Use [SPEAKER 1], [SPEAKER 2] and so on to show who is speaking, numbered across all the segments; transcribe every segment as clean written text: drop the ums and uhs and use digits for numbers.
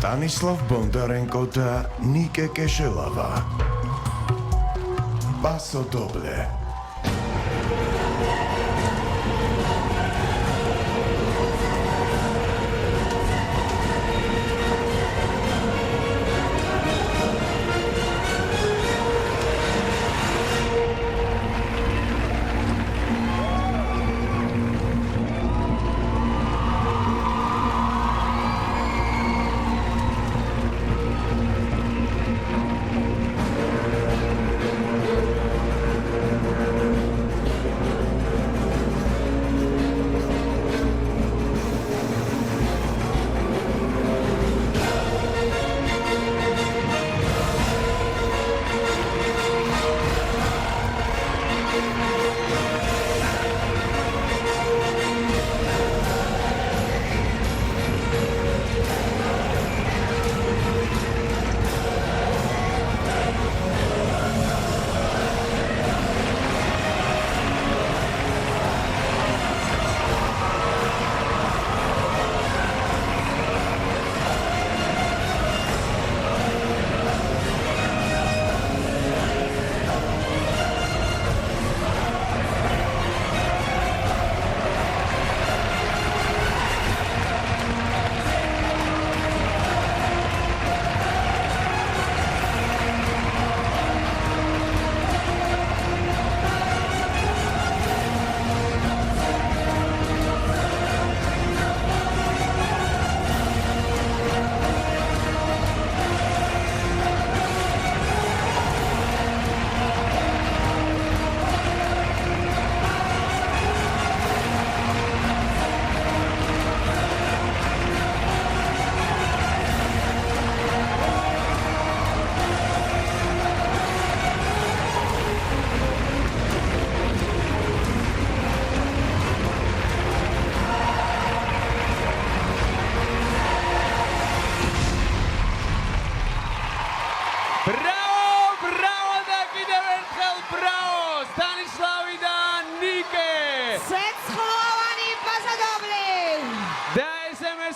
[SPEAKER 1] სტანისლავ ბონდარენკო და ნიკე კეშელავა. Paso doble.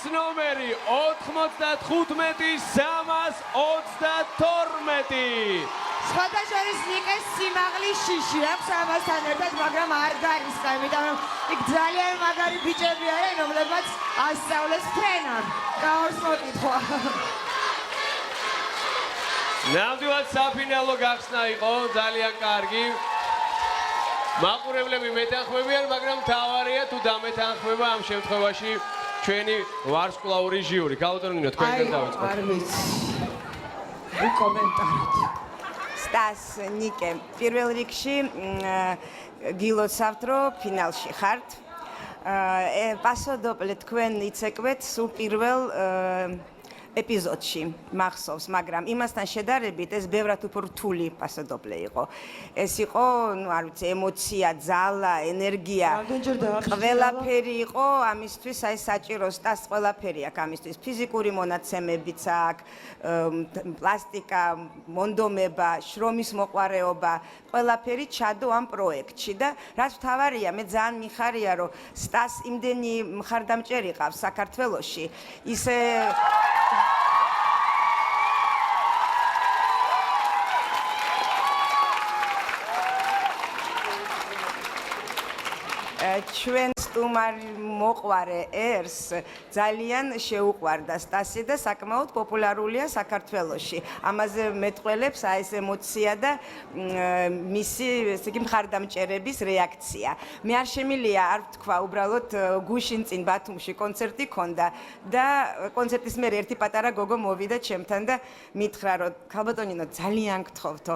[SPEAKER 2] ნომერი 95-322.
[SPEAKER 3] სხვადასხვის ნიკეს სიმაღლის შიში აქვს ამასთან ერთად, მაგრამ არ დაისხა, იმიტომ რომ იქ ძალიან მაგარი ბიჭები არიან, რომლებმაც ასწავლეს ფრენა. გაორს მოკითხვა.
[SPEAKER 2] ნამდვილად საფინალო გახსნა იყო, ძალიან კარგი. მაყურებლები მეთანხმებიან, მაგრამ თავარია თუ დამეთანხმება ამ შემთხვევაში ჩვენი ვარსკვლავური ჟიური. ქალბატონინო, თქვენგან დავიწყოთ.
[SPEAKER 3] არ ვიცი. კომენტარით.
[SPEAKER 4] სტას, ნიკე, პირველ რიგში გილოცავთ, რომ ფინალში ხართ. პასოდოპლე თქვენ იცეკვეთ სულ პირველ ეპიზოდში მახსოვს, მაგრამ იმასთან შედარებით ეს ბევრად უფრო რთული პასოდოპლე იყო. ეს იყო, ну, არ ვიცი, ემოცია, ძალა, ენერგია. ყველაფერი იყო ამისთვის, აი საჭირო სტას ყველაფერი აქვს ამისთვის. ფიზიკური მონაცემებიც აქვს, პლასტიკა, მონდომება, შრომის მოყვარეობა, ყველაფერი ჩადო ამ პროექტში და რაც მთავარია, მე ძალიან მიხარია, რომ სტას იმდენი მხარდამჭერი ყავს საქართველოში. ისე ჩვენ სტუმარი მოყვარე ერს ძალიან შეუყვარდა სტასი და საკმაოდ პოპულარულია საქართველოში. ამაზე მეტყველებს აი ეს ემოცია და მისი ესე იგი მხარდამჭერების რეაქცია. მე არ შემილია არ ვთქვა, უბრალოდ გუშინ წინ ბათუმში კონცერტი ქონდა და კონცერტის მერე ერთი პატარა გოგო მოვიდა ჩემთან და მითხრა, რომ ქალბატონინო ძალიან გთხოვთო,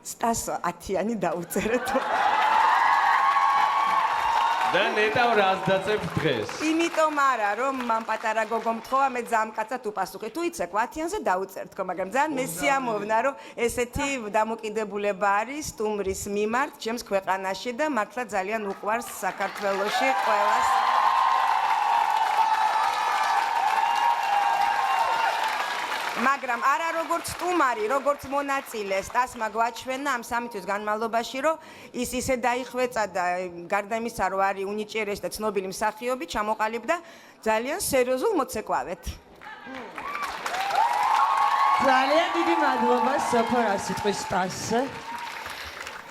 [SPEAKER 4] სტასო 10-იანი დაუწერეთო.
[SPEAKER 2] და ნეტავ რას დაწებ დღეს?
[SPEAKER 4] იმიტომ არა, რომ მან პატარა გოგომ თქვა, მე ძამკაცად უპასუხე. თუ იცეკვ 10-იანზე დაუწერ თქო, მაგრამ ძალიან მე სიამოვნა, რომ ესეთი დამოკიდებულება არის სტუმრის მიმართ ჩემს ქვეყანაში და მართლა ძალიან უყვარს საქართველოში ყველას. მაგრამ არა როგორც სტუმარი, როგორც მონაწილე, სტასმა გვაჩვენა ამ 3 თვის განმავლობაში, რომ ის ისე დაიხვეწა და გარდა იმისა, რომ არის უნიჭიერესი და ცნობილი მსახიობი, ჩამოყალიბდა ძალიან სერიოზულ მოცეკვავედ.
[SPEAKER 3] ძალიან დიდი მადლობა სოფო რა სიტყვის სტასზე.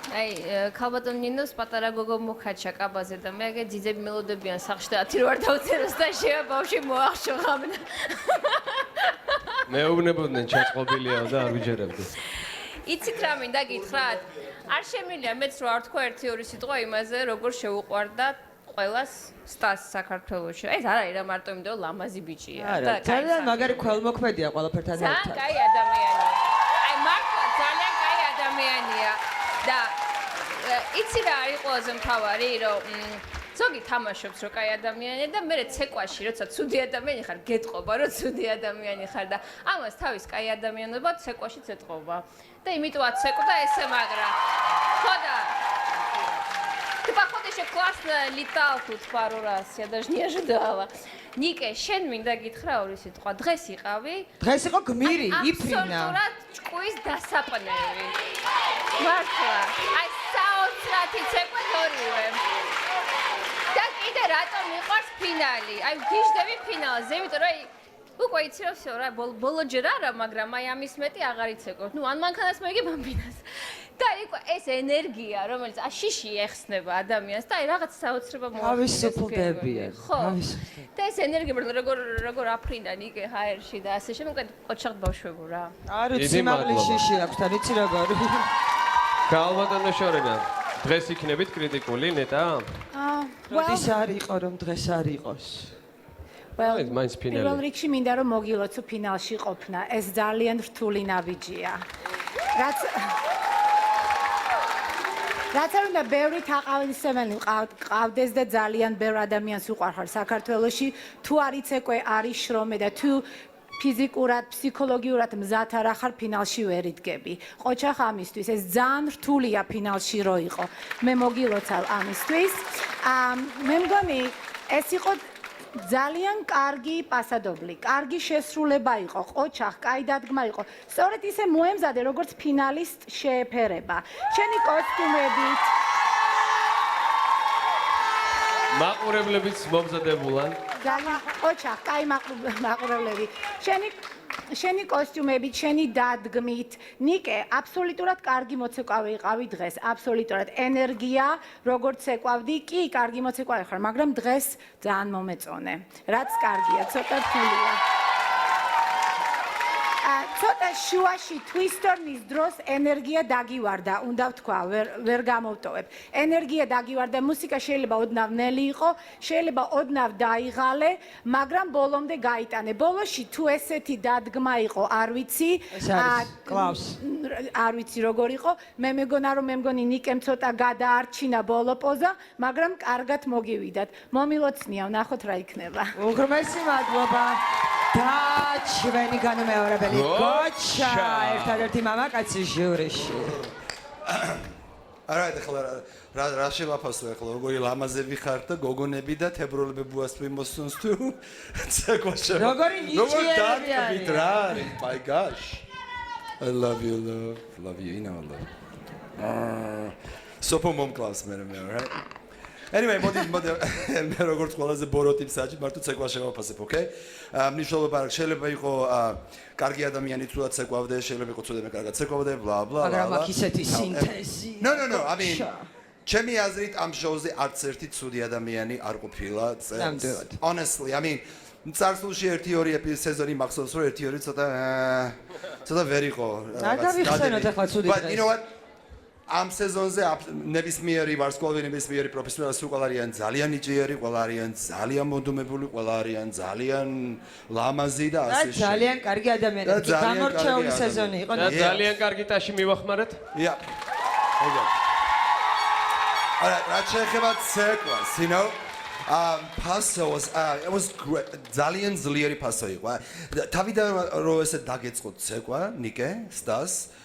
[SPEAKER 5] აი, ქალბატონ ნინოს პატარა გოგო მოხაჩა კაბაზე და მე აგე ძიძები მელოდებიან სახში და 10 ვარ დავწეროს და შეა ბავში მოახშო ღამნა.
[SPEAKER 2] მეუბნებოდნენ ჩაწყობილიაო და არ ვიჯერებდი.
[SPEAKER 5] იცით რა მინდა გითხრათ? არ შემიძლია მეც რო არ თქვა 1-2 სიტყვა იმაზე, როგორ შეუყვარდა ყველას სტას საქართველოში. ეს არ არის რა მარტო იმიტომ რომ ლამაზი ბიჭია
[SPEAKER 3] არა, ძალიან მაგარი ქველმოქმედია ყველაფერთან ერთად.
[SPEAKER 5] ძალიან კაი ადამიანია. აი მართლა ძალიან კაი ადამიანია და იცი რა არის ყველაზე მთავარი, რომ ზოგი თამაშობს რო კაი ადამიანია და მე ცეკვაში როცა ცუდი ადამიანი ხარ, გეტყობა რომ ცუდი ადამიანი ხარ და ამას თავის кай ადამიანობა ცეკვაში წეტყობა. და იმიტომაც ცეკვდა ესე, მაგრამ ხოდა Ты, походу, еще классно летал тут пару раз, я даже не ожидала. Нике, შენ მინდა გითხრა ორი სიტყვა. დღეს იყავი?
[SPEAKER 3] დღეს იყო გმირი, იფრინა.
[SPEAKER 5] აბსოლუტურად ჭკუის დასაყნელი. მართლა. აი, საოცრათი ცეკვე ორივე. და კიდე რატომ მიყვარს ფინალი? აი, გიждები ფინალზე, იმიტომ რომ უკვე იცი რომ всё რა, ბოლოჯერ არა, მაგრამ აი ამის მეტი აღარ იცეკვებ. ნუ ან მანქანას მოიგებ ამ ფინალს. და იქ ეს ენერგია, რომელიც შიში ეხსნება ადამიანს და აი რაღაც საოცრება მოახდინეს.
[SPEAKER 3] თავისუფლდებიან.
[SPEAKER 5] ხო. და ეს ენერგია როგორ აფრინდა ნიკე ჰაერში და ასე შემდეგ ოჩახდ ბავშვებო რა.
[SPEAKER 3] არ ვიცი მაგლის შიში აქვს და იცი როგორი.
[SPEAKER 2] ქალბატონო შორენა, დღეს იქნებით კრიტიკული ნეტა?
[SPEAKER 3] როდის არ იყო რომ დღეს არ იყოს?
[SPEAKER 2] ეს მაინც ფინალი.
[SPEAKER 6] პირველ რიგში მინდა რომ მოგილოცო ფინალში ყოფნა. ეს ძალიან რთული ნაბიჯია. რაც არ უნდა ბევრი თაყავისმენი ყავდეს და ძალიან ბევრ ადამიანს უყვარხარ საქართველოში, თუ არ იცეკვე არის შრომე და თუ ფიზიკურად, ფსიქოლოგიურად მზად არ ახარ ფინალში ვერ იდგები. ყოჩახ ამისთვის ეს ძალიან რთულია ფინალში რო იყო. მე მოგილოცავ ამისთვის. მე მგონი ეს იყო ძალიან კარგი პასადობლი, კარგი შესრულება იყო, ყოჩახ, კაი დადგმა იყო. სწორედ ისე მოემზადე, როგორც ფინალისტ შეეფერება. შენი კოსტუმებით
[SPEAKER 2] მაყურებლებიც მომზადებულან.
[SPEAKER 6] ძალიან ყოჩახ, კაი მაყურებლები. შენი კოსტუმებით, შენი დადგმით, ნიკე, აბსოლუტურად კარგი მოცეკვავე იყავი დღეს, აბსოლუტურად ენერგია, როგორც ეკვავდი, კი, კარგი მოცეკვავე ხარ, მაგრამ დღეს ძალიან მომეწონე. რაც კარგია, ცოტა რთულია. ცოტა შუაში twist-turn-ის დროს ენერგია დაგივარდა, უნდა ვთქვა, ვერ გამოვტოვებ. ენერგია დაგივარდა, მუსიკა შეიძლება ოდნავ ნელი იყო, შეიძლება ოდნავ დაიღალე, მაგრამ ბოლომდე გაიტანე. ბოლოში თუ ესეთი დადგმა იყო, არ ვიცი, არ ვიცი როგორ იყო. მე მეგონი ნიკემ ცოტა გადაარჩინა ბოლო პოზა, მაგრამ კარგად მოგივიდათ. მომილოცნია, ვნახოთ რა იქნება.
[SPEAKER 3] უღრმესი მადლობა. და ჩვენი განმეორებელი გოჩა ერთადერთი მამაკაცი ჟიურიში.
[SPEAKER 1] არა, ეხლა რა შევაფასო ეხლა როგორი ლამაზები ხართ და გოგონები და თებროლები ბუას მიმოსწონს თუ ცეკვაში.
[SPEAKER 3] როგორი ნიჭიერები
[SPEAKER 1] არიან რა არის? My gosh. I love you, love you, you know love. სოფო მომკლავს მე right? Anyway, მოდი მე როგორც ყველაზე ბორო ტიპს აჭი, მარტო ცეკვა შევაფასებ, okay? მნიშვნელობა შეიძლება იყო კარგი ადამიანი თულად ცეკვავდეს, შეიძლება იყო ცუდად კარგად ცეკვავდეს, bla bla bla.
[SPEAKER 3] მაგრამ აქ ისეთი სინთეზი.
[SPEAKER 1] No, I mean, ჩემი აზრით ამ შოუზე არც ერთი ცუდი ადამიანი არ ყოფილა. Honestly, I mean, წარსულში 1-2 სეზონი მახსოვს, რომ 1-2 ცოტა ვერ იყო.
[SPEAKER 3] არ გავიხსენოთ ახლა ცუდი დღეს.
[SPEAKER 1] But you know what? ამ სეზონზე ნებისმიერი ვარსკვლავი ნებისმიერი პროფესიონალი სულ არიან ძალიან ნიჭიერი, ყველა არიან ძალიან მოდუმებული, ყველა არიან ძალიან ლამაზი და ასე შემდეგ.
[SPEAKER 3] ძალიან კარგი ადამიანები. გამორჩეული სეზონი იყო.
[SPEAKER 2] და ძალიან კარგი ტაში მივახმარეთ.
[SPEAKER 1] Yeah. Alright, შეეხება ცეკვას, you know? Paso was great. ძალიან ძლიერი paso იყო. თავიდან რომ ესე დაგეწყოთ ცეკვა, ნიკე, სტას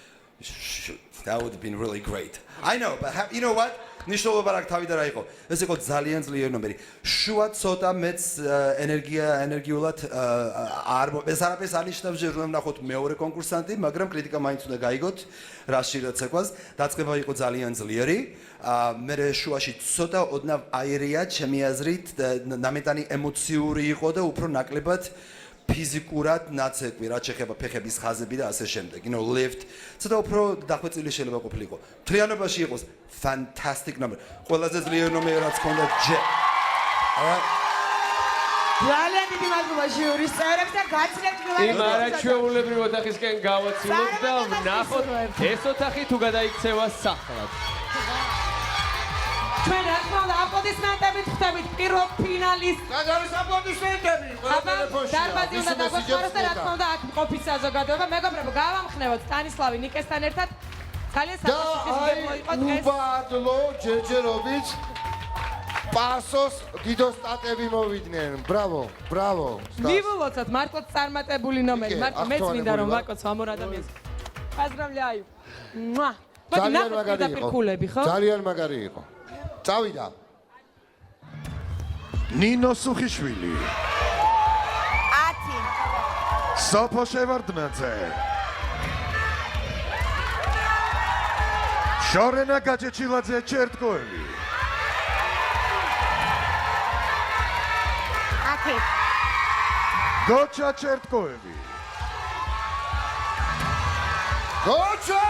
[SPEAKER 1] That would have been really great. I know, but you know what? ნიშნულობა რა თავიდან რა იყო? ეს იყო ძალიან ძლიერი ნომერი. შუა ცოტა მეც ენერგიულად არ ეს არაფერს ანიშნავს ჯერ რომ ნახოთ მეორე კონკურსანტი, მაგრამ კრიტიკა მაინც უნდა გაიგოთ რაში რა ცეკვას. დაწყება იყო ძალიან ძლიერი. მე შუაში ცოტა ოდნავ აირია ჩემი აზრით, ნამეტანი ემოციური იყო და უფრო ნაკლებად ფიზიკურად ნაცეკვი, რაც შეეხება ფეხების ხაზები და ასე შემდეგ. lift. ცოტა უფრო დახვეწილი შეიძლება ყოფილიყო. მთლიანობაში იყოს fantastic number. ყველაზე ძლიერი ნომერი რაც ქონდა
[SPEAKER 3] ძალიან დიდი მადლობა ჟიურის წევრებს და გაცნებთ
[SPEAKER 2] იმ არაჩვეულებრივ ოთახისკენ გავაცილოთ და ვნახოთ ეს ოთახი თუ გადაიქცევა სახლად.
[SPEAKER 3] ჩვენ რა თქმა უნდა აპლოდისმენტებით ხვდებით პირველ ფინალისტს.
[SPEAKER 7] გადავის აპლოდისმენტები.
[SPEAKER 3] დარბაზი უნდა დაგვეხმაროს და რა თქმა უნდა აქ მყოფის საზოგადოება. მეგობრებო, გავამხნევოთ სტანისლავი ნიკესთან ერთად. ძალიან საფასურის გემო იყო დღეს.
[SPEAKER 7] უბადლო ჯერჯერობით პასოს დიდო სტატები მოვიდნენ. ბრავო, ბრავო.
[SPEAKER 3] მივულოცოთ მართლაც წარმატებული ნომერი. მართლა მეც მინდა რომ ვაკოცო ამ ორ ადამიანს. პაზრამლაიუ.
[SPEAKER 7] ძალიან მაგარი იყო. ძალიან მაგარი იყო. წავიდა.
[SPEAKER 8] ნინო სუხიშვილი.
[SPEAKER 4] 10.
[SPEAKER 8] სოფო შევარდნაძე. შორენა გაჭეჩილაძე ჩერტკოევი.
[SPEAKER 6] 10.
[SPEAKER 8] გოჩა ჩერტკოევი.
[SPEAKER 7] გოჩა!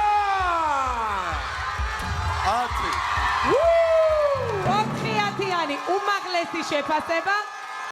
[SPEAKER 1] 10.
[SPEAKER 3] 4-10-იანი უმაღლესი შეფასება